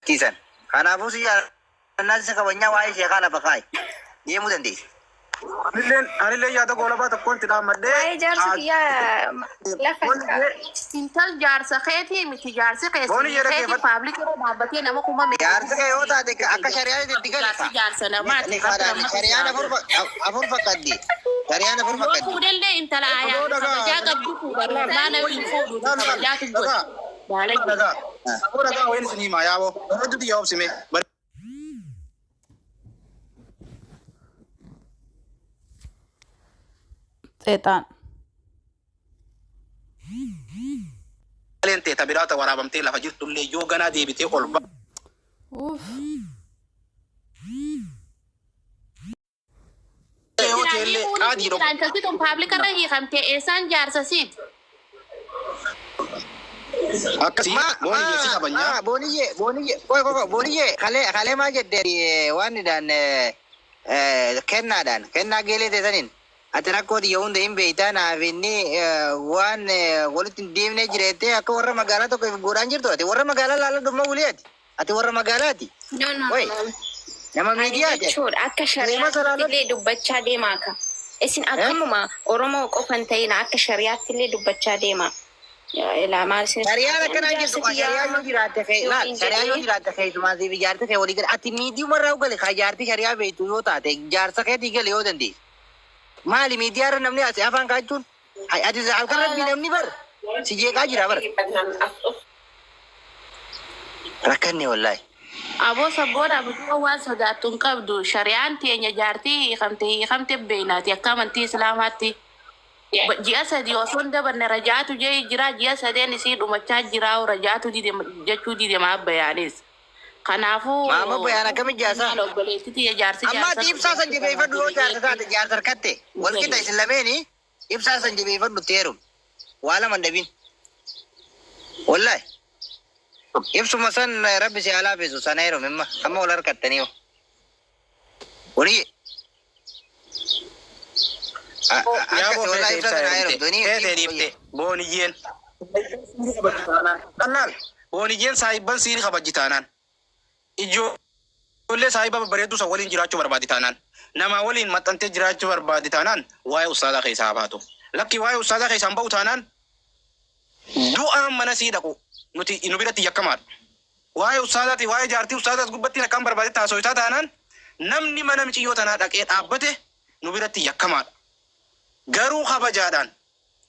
tiisan. Kanaafuu si jaalannaa isa kabajnaa waa'ee ishee kana baqaa'e deemuu dandeessi. Anillee yaada goolabaa tokkoon itti dhaammadhee. Waa'ee jaarsa kiyyaa lafa intal jaarsa keetii miti jaarsi keetii paabliik yeroo dhaabbatee nama kuma jaarsa kee yoo taate akka shari'aan itti galcha. jaarsa namaati. Shari'aan afur fakkaatti. Shari'aan afur fakkaatti. Fuudhallee intala aayaa kabajaa qabdu fuudhallee maana hin fuudhu kabajaatu godha. Dhagaa wayin isin himaa yaaboo. Barreeduuti yaa obsime. Seetaan. Leentee tabiraata waraabamtee lafa jirtullee yoo ganaa deebitee ol ba. Intalti tun paablika irra hiikamtee eessaan jaarsa siiti? Akkasii booniyyee si kabajnaa. Booniyyee kalee maal jettee waan idaan kennaa geelee teessaniin. Ati rakkooti yoo hunda hin beektaa naaf inni waan walitti hin deemnee jireettee akka warra magaalaa tokko godhaan jirtu ati warra magaalaa laala dhumma wuliyaati. Ati warra magaalaati. Nama miidiyaati. Akka shari'aatti illee dubbachaa deemaa ka. Isin akkamuma Oromoo qofan ta'in akka shari'aatti illee dubbachaa deemaa. Shari'aan akkanaa jirtu shari'aa yoo jiraatte shari'aa yoo jiraatte keessumaa siif ijaarte kee walii gale ati miidiyumarraa gale ka ijaarti shari'aa beektu yoo taate jaarsa keetii gale yoo dandeessu. Maali miidiyaarra namni as afaan kaachuun ati halkan rabbii namni bar si jeeqaa jira bar rakkanne wallaahi. Aboo sabboodha bituu waan sodaattu hin qabdu shari'aan teenya jaartii hiikamte beeynaati akka amantii islaamaatti. Ji'a sadii osoo hin dabarne rajaatu jira ji'a sadeen isii dhumachaa jira rajaatu jechuu didemaa abbayaanis. Kanaafuu maama bayaan akkamitti jaarsa amma ibsaa san jabeeffadhu yoo jaarsa taate jaarsa harkatte wal qixa isin lameeni ibsaa san jabeeffadhu teerum waa lama dhabin wallahi ibsuma san rabbi si alaa feesu sana heerum imma amma wal harkattanii yoo walii akkasi wallahi ibsaa sana heerum doni booniyyeen booniyyeen saahibban siini kabajji taanaan. Ijoollee saahiba bareedduu san waliin jiraachuu barbaadi taanaan nama waliin maxxantee jiraachuu barbaadi taanaan waa'ee ustaadaa keessaa baatu. Lakki waa'ee ustaadaa keessaan ba'u taanaan du'aan mana sii dhaqu nuti nu biratti yakkamaadha. Waa'ee ustaadaati waa'ee jaartii ustaadaas gubbatti akkaan barbaade taasisaa taanaan namni mana miciyyoo tanaa dhaqee dhaabbate nu biratti yakkamaadha. Garuu kabajaadhaan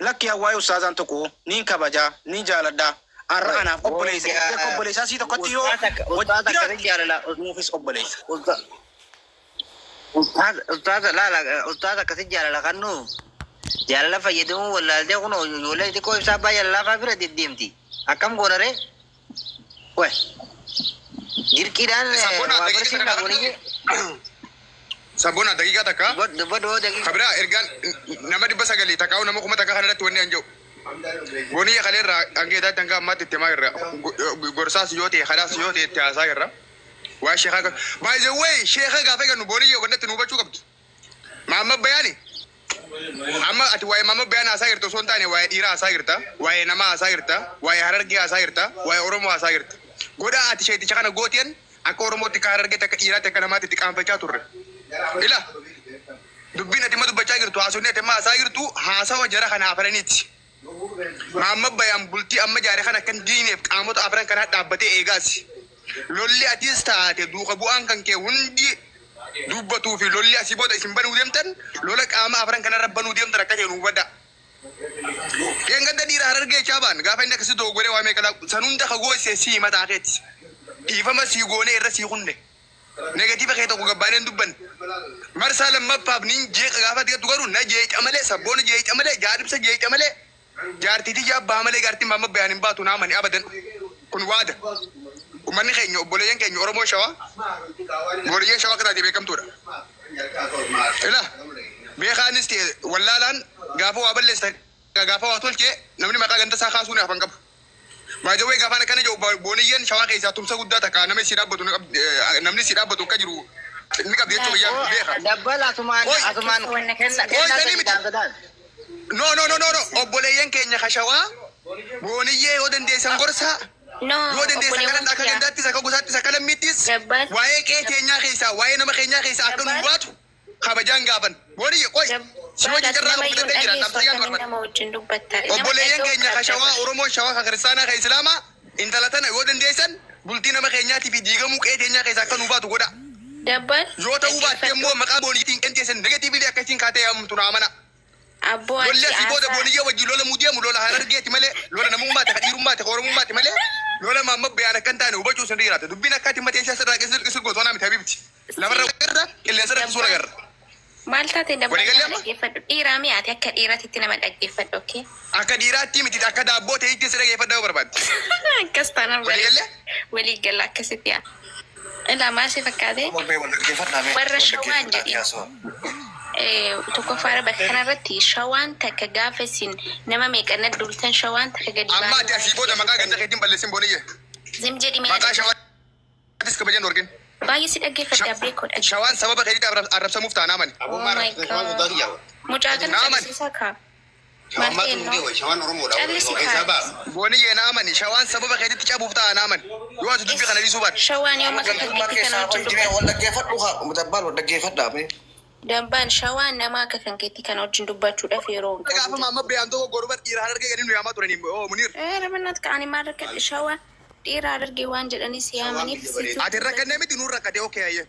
lakki waa'ee ustaadaan tokko niin kabajaa niin jaaladhaa. Arra anaaf obboleessaa sii tokkotti yoo nuufis obboleessa. Ustaaza akkasi jaalala kan nu jaalala fayyadamuu wallaaltee kun ijoollee xiqqoo ibsaa abbaa jaalalaa bira deddeemti. Akkam goonare? Wee dirqiidhaan waa barsiifna gooniyye. Sabboona daqiiqaa takka. Dubbadoo daqiiqaa. Kabiraa ergaan nama 900 takkaa'u nama 1000 takka kanarratti wanni anja'u. Goni kaleerraa angeetaa dangaa ammaatti itti maayirra gorsaas yoo ta'e khalaas yoo ta'e itti haasaa irra waa sheekaa by the way sheekaa gaafa eegannu booniyye wannatti nu hubachuu qabdu. Maamma bayaani amma ati waa'ee maamma bayaan haasaa jirta osoo hin taane waa'ee dhiiraa haasaa jirta waa'ee namaa haasaa jirta waa'ee harargee haasaa jirta waa'ee oromoo haasaa jirta. Godhaa ati sheeticha kana gootiyan akka oromootti akka harargeetti akka dhiiraatti akka namaatti itti qaanfachaa turre. Ila dubbiin ati ma dubbachaa jirtu haasofni ati ma haasaa jirtu haasawa jara kana afaraniiti. Maamma bayaan bultii amma jaare kana kan diineef qaamota afran kana dhaabbatee eegaas. Lolli atis taate duuka bu'aan kan kee hundi dubbatuu fi lolli asii booda isin banuu deemtan lola qaama afran kana rabbanuu deemtan akka ta'e nu hubadha. Keen gadda dhiira harargee chaabaan gaafa inni akkasii dogoggoree waa meeqa san hunda ka goosee sii mataa keetti. Dhiifama sii goonee irra sii hunde. Negatiiva kee tokko gabbaaneen dubban. Marsaa lammaffaaf niin jeeqa gaafa xiqqatu garuu na jeeqa malee sabboona jeeqa malee jaadibsa jeeqa malee. Jaartii jabbaa malee jaartii maamma bayaan hin baatu naamani abadan kun waada. Uummanni keenya obboleeyyan keenya Oromoo Shawaa booriyyaa Shawaa kanaati beekamtuudha. Ila beekaanis ta'e wallaalaan gaafa waa balleessa gaafa waa tolchee namni maqaa ganda isaa kaasuun hafan qabu. Baajawwee gaafa kana jiru booniyyan Shawaa keessaa tumsa guddaa takka namni si dhaabbatu akka jiru ni qabdi jechuun biyyaa beeka. Dabbala asumaan kenna. No. Obboleeyyan keenya Shawaa booniyyee yoo dandeessan gorsaa No, Yoo dandeessa kalan akka gandaattis akka gosaattis akka lammittis Dabban. waa'ee qe'ee keenyaa keessaa waa'ee nama keenyaa keessaa akka nu Dabban. baatu kabajaan gaafan. Booniyye qoy si hojii jarraa qabu danda'e jira dhabsa yaan barbaada. nama wajjin dubbatta. Obboleeyyan keenya ka shawaa Oromoo shawaa ka kiristaanaa ka Islaamaa intala tana yoo dandeessan bultii nama keenyaatii fi diigamuu qe'ee keenyaa keessaa akka nu baatu godha. Dabban. Yoo ta'uu baatte immoo maqaa booniitiin qenteessan negatiivili akkasiin kaatee yaamtu naa mana. Abboo Lolli asii booda booniyyaa wajjin lola muudeemu lola harargeeti malee lola namummaati ka dhiirummaati ka oromummaati malee lola maamma bayaan akka hin taane hubachuu sin dhiiraate dubbiin akkaati matee isaa sirraa qisir gootoonaa miti habibti. Lafarra irra qilleensa irra suura garra. Maal taate dabban Walii galee nama dhaggeeffadhu. Dhiiraa mi'aati akka dhiiraatitti nama dhaggeeffadhu, okay? Akka dhiiraatti miti akka daabboo ta'etti si dhageeffadhaa barbaadde. Akkas taanaan Walii galee? walii gala akkasitti yaa. Ilaa maal si fakkaate? Warra shawaan jedhi. Tokkoffaadha bakka kanarratti shawaan takka gaafa isin nama meeqanna dultan shawaan takka gadi Amma ati asii booda maqaa ganda keetiin balleessin booniyye. Zim jedhi Maqaa shawaatis kabajan orgin. baay'ee si dhaggeeffadhe abbee koo dhaggeeffadhe. Shawaan sababa keetii arrabsamuuf taanaa mani. Oh my God. Mucaa kana callisiisaa kaa. Maal ta'e Callisi kaa. Booniyye naa mani shawaan sababa keetitti cabuuf taanaa mani. Yoo ati dubbii kana dhiisuu baadde. Shawaan yoo maka kankeetti kana wajjin dubbatu. Dambaan shawaan nama akka kankeetti kana wajjin dubbachuudhaaf yeroo hin Gaafa maamma bayaan tokko goruba dhiiraa harargee gadi nu yaamaa turanii Muniir. Ramannaat ka'anii maal rakkadhe shawaan dhiiraa harargee waan jedhanis yaamaniif Ati rakkannee miti nuun rakkatee ookee ayyee.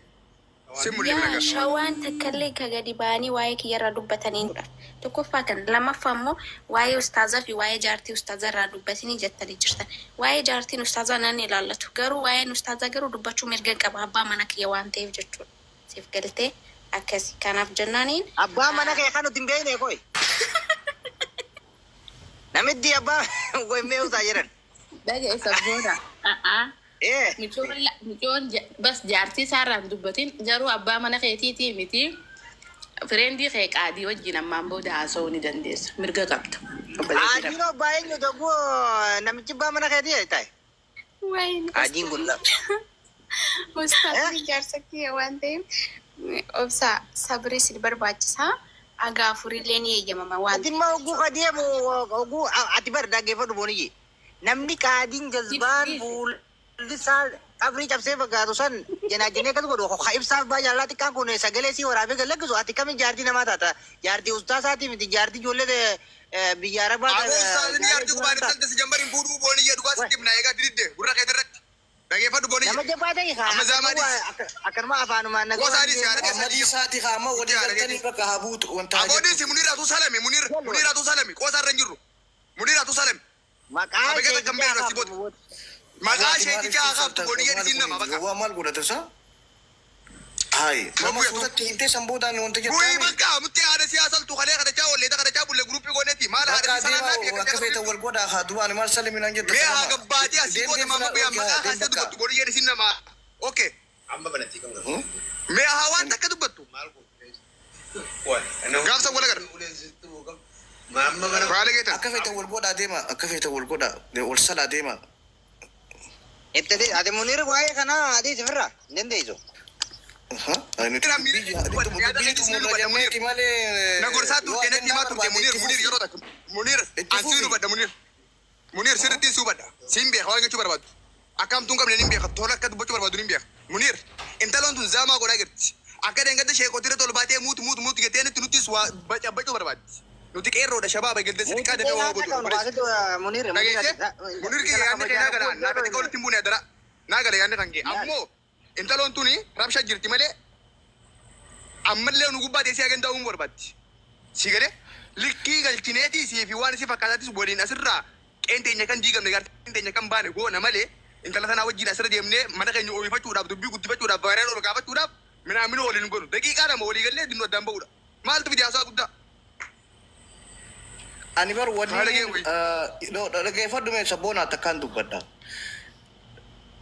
Simullee yaa nagar. shawaan takkallee ka gadi ba'anii waa'ee kiyyarraa dubbataniidha. Tokkoffaa kan lammaffaa immoo waa'ee ustaazaa fi waa'ee jaartii ustaazaa irraa dubbatanii jettanii jirtan. Waa'ee jaartiin ustaazaa nan ilaallatu. Garuu waa'een ustaazaa garuu dubbachuu mirga qaba abbaa mana kiyya waan ta'eef jechuudha. Siif galtee akkasii kanaaf jennaaniin. Abbaa mana kee kan nuti hin beekne koy. Namitti abbaa goymee utaa jiran. Dhaga isa booda. Micoon bas jaartii isaarraan dubbatiin garuu abbaa mana keetiitii miti fireendii kee qaadii wajjin ammaan booda haasa'uu ni dandeessa. Mirga qabda. Adiin abbaa eenyu tokko namichi abbaa mana keetii ta'e. Adiin kun lafa. Ustaazii jaarsa kiyya waan ta'eef obsa sabrii si barbaachisaa. Agaa afurillee ni eeyyamama waan Ati ma oguu kadeemu oguu ati bar dhaggeeffadhu booniyye. Namni qaadiin jazbaan fuullisaa qabrii cabsee fakkaatu san janaajinee kas godhu hoka ibsaaf baa jaalala xiqqaan kun sagalee si waraabee galaggisu ati kami jaartii namaa taata jaartii ustaasaati miti jaartii ijoollee biyya arabaa Aboo ustaazini yaartii kubbaan isalta si jambariin fuudhuu booniyye dhugaa sitti himna eegaa dididde gurra keetii irratti. Dhageeffadhu booniyye. nama jabaa ta'e Amma zaamaadis. akkanuma afaanumaan nagaa Gosaadis yaada keessatti. Isaati kaama walii galtanii bakka habuutu wanta Aboodis Muniiratu Salami Muniiratu Salami qoosaarra hin jirru. Muniiratu Salami. maqaa Abegata kan beeku asii booda. Maqaa isheetii caa qabdu booniyye isin nama bakka. waa maal godhate isaa? Hayi nama fuutatti hintee sanboodaan wanta Bu'ii jettaan bakka mutti haadha siyaasaltu kalee kadachaa walleeta kadachaa bulle guruppii gooneeti maal haadha bakka siyaasalaa adeemaa akka feetan wal godhaa haa du'aan maal saliminaan jetta Mee haa gabbaatii asii booda maamma biyyaa maqaa kaasee dubbattu booniyye isin nama. Okay. Mee haa waan takka dubbattu. Gaafsa wal agarra. Baala geetan. akka feetan wal godhaa deema akka feetan wal godhaa wal salaa deema itti ati muniir waa'ee kanaa adii sifirraa hin dandeessu. Na gorsaa turte natti himaa turte Muniir yeroo takka. Muniir ansii hubadda Muniir. Muniir sirriitti si hubadda. Siin beeka waan jechuu barbaadu. Akkamtuun qabne ni beeka tola akka dubbachuu barbaadu ni beeka. Muniir intaloon tun zaamaa godhaa jirti. Akka deengadda sheekotiirra tol baatee muutu jettee nutti nuttis waa bacabachuu barbaaddi. Nuti qeerroodha shabaaba eegaltee sitti qaadame waa godhu. Muniir Dhageesse Muniir kee yaadne kee naa gala naa gala kee walitti hin buune dara. Naa gala yaadne kan kee. Ammoo intaloon tuni rabsha jirti malee ammallee nu gubbaa teessee hagan ta'uu hin barbaaddi. Si galee likkii galchineetii si fi waan si fakkaataatis waliin asirraa qeenteenya kan diigamne qeenteenya kan baane goona malee intala sanaa wajjin asirra deemnee mana keenya oomishachuudhaaf dubbii guddifachuudhaaf baay'inaan ol gaafachuudhaaf minaamina waliin godhu daqiiqaa lama walii gallee dinnu addaan ba'uudha. Maaltu fide haasaa guddaa? ani bar wani dhageeffadhu mee sabboonaa takkaan dubbadha.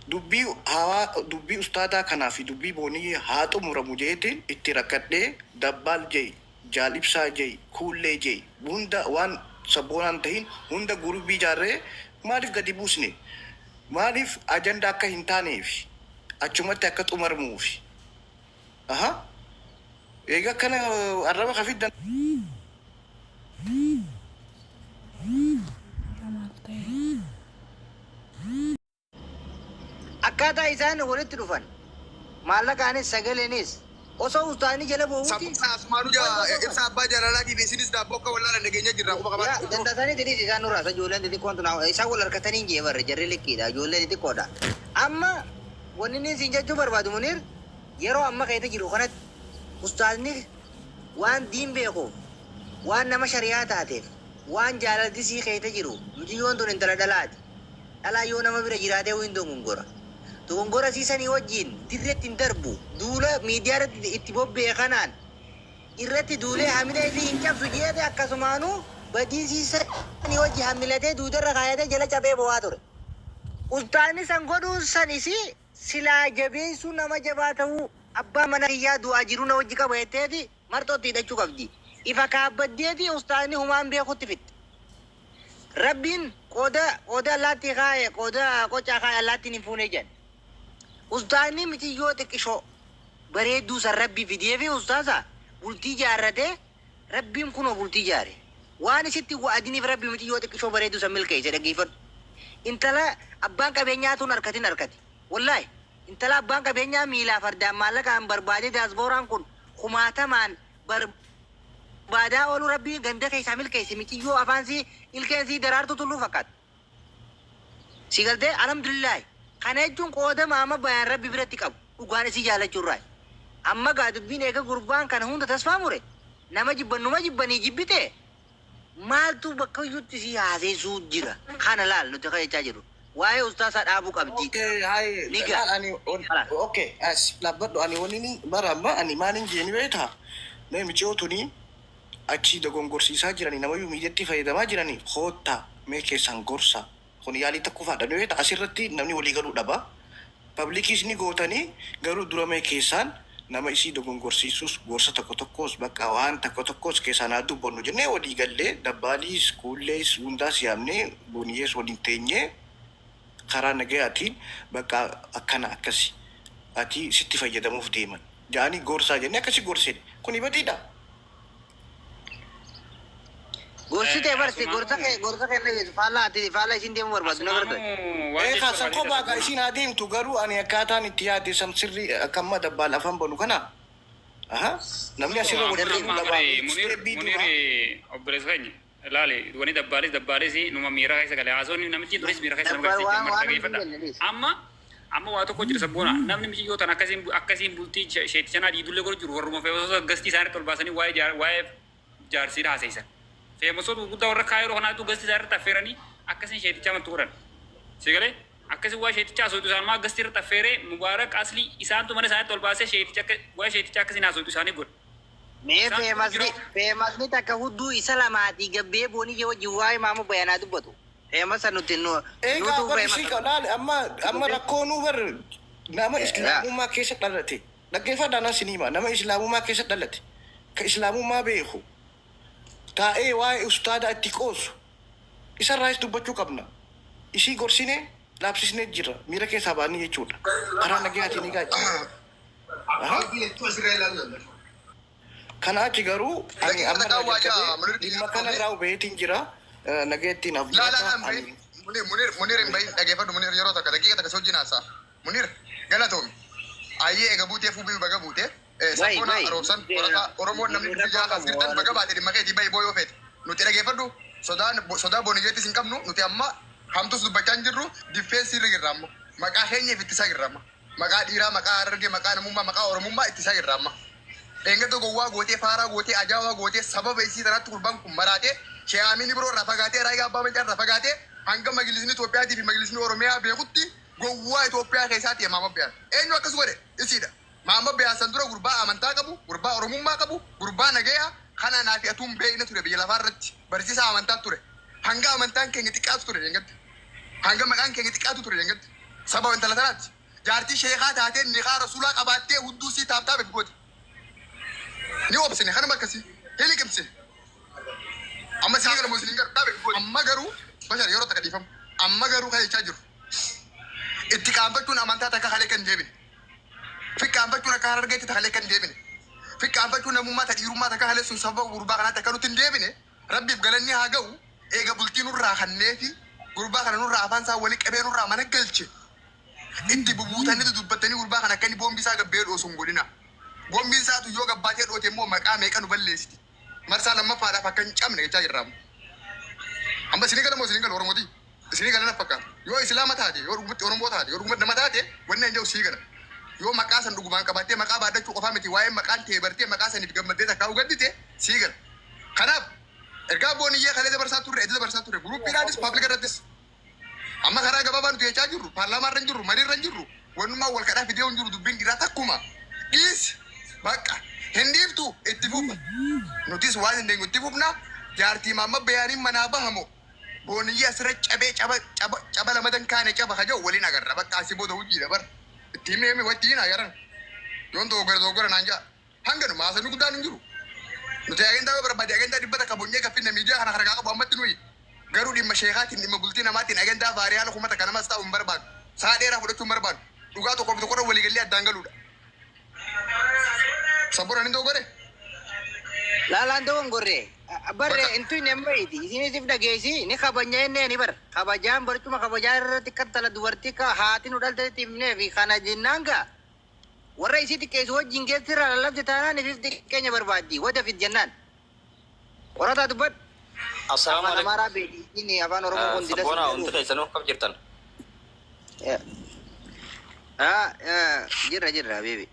Dubbii ustaadaa kanaa fi dubbii boonii haa xumuramu jeetiin itti rakkadhee dabbaal jee jaalibsaa jee kuullee jee hunda waan sabboonaan tahin hunda gurubii ijaarree maaliif gadi buusne maaliif ajandaa akka hin taaneef achumatti akka xumuramuuf eega kana arraba kafiddan akkaataa isaan walitti dhufan maallaqaanis sagaleenis osoo ustaanii jala bu'uuti Sabuna asumaanu ibsa abbaa jaalalaatii fi isinis daabboo akka wallaala nageenya jirra quba qabaatu. dandaasanii didis isaan nurraasa ijoolleen xixiqqoon tun isaan wal harkatanii hin jeebarre jarri likkiidha ijoollee xixiqqoodha amma wanni inni siin jechuu barbaadu Muniir yeroo amma keessa jiru kanatti ustaasni waan diin beekuuf waan nama shari'aa taateef waan jaalallisii keessa jiru mutiyyoon tun intala dhalaati dhalaa yoo nama bira jiraatee hin dogongora dogongora siisanii wajjin dirreetti hin darbu duula miidiyaa irratti itti bobba'e kanaan irratti duulee hamila isii hin cabsu jeete akkasumaanuu badii siisanii wajji hamilatee duudarra kaayatee jala cabee bo'aa ture ustaasni san godhuun san isii silaa jabeessuu nama jabaa ta'uu abbaa mana kiyyaa du'aa jiru na wajji qaba jetteeti marxootti hidhachuu qabdi ifa kaabbaddeeti ustaasni humaan beekutti fitte rabbiin qooda allaattii kaaye qooda qocaa kaaye allaattiin hin fuunee jedhe ustaasni mitiyyoo xiqqishoo bareedduu san rabbii fidee fi ustaasa bultii jaarratee rabbiin kunoo bultii jaare waan isitti wa'adiniif rabbii mitiyyoo xiqqishoo bareedduu san milkeesse dhaggeeffadhu intala abbaan qabeenyaa tun harkatin harkati wallaahi intala abbaan qabeenyaa miilaa fardaan maallaqaan barbaade daasbooraan kun kumaatamaan barbaadaa oolu rabbii ganda keessaa milkeesse mitiyyoo afaansii ilkeensii daraartu tulluu fakkaata si galtee alhamdulillaahi kana jechuun qooda maama bayaan rabbi biratti qabu dhugaan isii jaalachuurraa amma gaa dubbiin eega gurbaan kana hunda tasfaa mure nama jibbannuma jibbanii jibbite maaltu bakka iyyutti si haaseessuu jira kana laal nuti jechaa jiru waa'ee ustaasaa dhaabuu qabdi labbadhu ani wani baramma ani maalin jeeni beektaa mee micootuni achi dogongorsiisaa jiranii namayyuu miidyatti fayyadamaa jiranii hoottaa mee keessan gorsa kun yaalii takku faadha beektaa asirratti namni walii galuu dhaba pablikiis ni gootanii garuu dura mee keessaan nama isii dogongorsiisus gorsa tokko tokkos bakka waan tokko tokkos keessaan haa dubbannu jennee walii gallee dabbaaliis kuullees hundaas yaamnee booniyyees waliin teenyee karaa nagayaatiin bakka akkana akkasi ati sitti fayyadamuuf deeman jaanii gorsaa jennee akkasi gorsine kun ibadiidha. gorsitee barsi gorsa kenne faallaa isin deemuu barbaadu na barbaadu Kaasan kophaa kaa isin haa deemtu garuu ani akkaataan itti yaade san sirrii akkamma dabbaal afaan banu kana namni asirra obboleessa keenya ilaali wani dabbaalis numa miira keessa galee haasonni namichi duris miira keessa nama keessa amma waa tokko jira sabboona namni michiyyoo tan akkasiin bultii sheetichanaa diidullee godhu jiru warruma fe'oosoo gastii isaanitti ol baasanii waa'ee jaarsiidha haasaisan fe'amosoota guddaa warra kaayiroo kanaatu gastii isaanitti affeeranii akkasiin sheetichaa mantu godhan sigalee akkasii waa sheetichaa haasootu isaan maa gastii irratti affeeree mubaarak aslii isaantu mana isaanitti ol baasee waa sheetichaa akkasiin haasootu isaanii godhu. mee feemasni takka hudduu isa lamaatii gabbee boonii yoo wajjin waa'ee maama bayanaa dubbatu feemasa nuti eegaa bar isii qalaale amma rakkoonuu bar nama islaamummaa keessa dhalate dhaggeeffadhaan asiniima nama islaamummaa keessa dhalate ka islaamummaa beeku taa'ee waa'ee ustaada itti qoosu isarraas dubbachuu qabna isii gorsine laabsisnee jira miira keessaa baanii jechuudha karaa nagayaatiin egaa kana achi garuu ani amma dhimma kana irraa hubeetiin jira nagayattiin Munir hin bahin dhaggeeffadhu Munir yeroo takka daqiiqa takka sojjin haasaa Munir galatoomi ayyee eega buutee fuubii baga buutee sabboona roobsan Oromoon namni biyyaa kaas girtan baga baate dhimma keetii bahi booyoo feete nuti dhaggeeffadhu sodaa booniyyeettis hin qabnu nuti amma hamtus dubbachaa hin jirru diffeensii irra jirra amma maqaa keenyaaf ittisaa jirra amma maqaa dhiiraa maqaa harargee maqaa namummaa maqaa oromummaa ittisaa jirra amma Enggak gowwaa gootee faaraa gootee ajaa'aa gootee sababa isii tanatti gurbaan kun maraatee shee'aamiin biroo irraa fagaatee raayigaa abbaa macaa irraa fagaatee hanga majlisni Itoophiyaatii fi majlisni Oromiyaa beekutti gowwaa Itoophiyaa keessaatti maama biyaan. Eenyu akkas godhe isiidha. Maama biyaan san dura gurbaa amantaa qabu, gurbaa Oromummaa qabu, gurbaa nagayaa kana naafi atuun beekna ture biyya lafaa irratti barsiisaa amantaa ture. Hanga amantaan keenya xiqqaatu ture deengatti. Hanga maqaan keenya xiqqaatu ture deengatti. Sababa intala tanaatti. Jaartii sheekaa taatee niqaa rasuulaa qabaattee hudduu sii taaptaa beeku gooti. Ni obsine kana bakasi heli kimse amma singa muslim gar dabe amma garu bashar yoro ta kadifam amma garu kai chajiru ittiqaamfachuun amantaa takka halee kan deebine fikkaanfachuun akka harargeetti ta halee kan deebine fikkaanfachuun namummaa ta dhiirummaa takka halee sun sababa gurbaa kanaa takka nuti hin deebine rabbiif galanni haa ga'u eega bultii nurraa kannee fi gurbaa kana nurraa afaan isaa walii qabee nurraa mana galche Inti bubuutanii dubbatanii gurbaa kana akka inni boombii isaa gabbee dhoosu hin godhina. Boombii isaatu yoo gabbaatee dhoote immoo maqaa meeqa nu balleessiti. Marsaa lammaffaadhaaf akka hin cabne jechaa jirraamu. Amma isinii gala moo isinii gala Oromooti? Isinii gala na fakkaata. Yoo Islaama taate, yoo dhugumatti Oromoo taate, yoo dhugumatti nama taate, wanni hin jiru sii gala. Yoo maqaa san dhugumaan qabattee maqaa baadachuu qofaa miti waa'ee maqaan ta'e bartee maqaa saniif gammaddee takkaa hugaddite sii gala. Kanaaf ergaa booniyyee kalee dabarsaa turre, edda dabarsaa turre, guruppiidhaanis paablika irrattis. Amma karaa gabaabaa nuti jechaa jirru, paarlaamaa irra hin jirru, marii irra hin jirru, wannummaa wal kadhaa fidee hin jiru dubbiin dhiiraa takkuma. Dhiisi bakka hin dhiiftu itti fufa. Nutis waan hin deenyu itti fufna jaartii maamma bayaaniin manaa bahamoo. Booniyyee asirra cabee caba lamadan kaane caba hajoo waliin agarra bakka asii booda hojii dabar. Itti meemi watti hin agaran. Yoon doogora naan jaa. Hanga nu maasanii guddaan hin jiru. Nuti agendaa barbaade agendaa dhibbata kabonyee gaffinna miidiyaa kana harkaa qabu ammatti nuyi. Garuu dhimma sheekaatiin dhimma bultii namaatiin agendaa baariyaa lakumata kanamas ta'u hin barbaadu. Sa'a dheeraa fudhachuu hin barbaadu. Dhugaa tokkoof tokkorra waliigallee addaan galuudha. Sabboon hin doogore. Laalaan ta'uun gorree. Barre intu nambayti isiniif dhageessi ni kabajaa inni ni bar kabajaan barcuma kabajaa irratti kattala dubartii ka haati nu dhalteetti himnee fi kana jennaan gaa warra isii xiqqeessu wajjin geessirra lallabde taanaan ifiif xiqqeenya barbaaddi wada fit jennaan qorataa dubbad Assalamu alaikum. Amaaraa beedi inni afaan Oromoo kun dida Sabboonaa wanti keessanuu kam jirtan? jirra beebi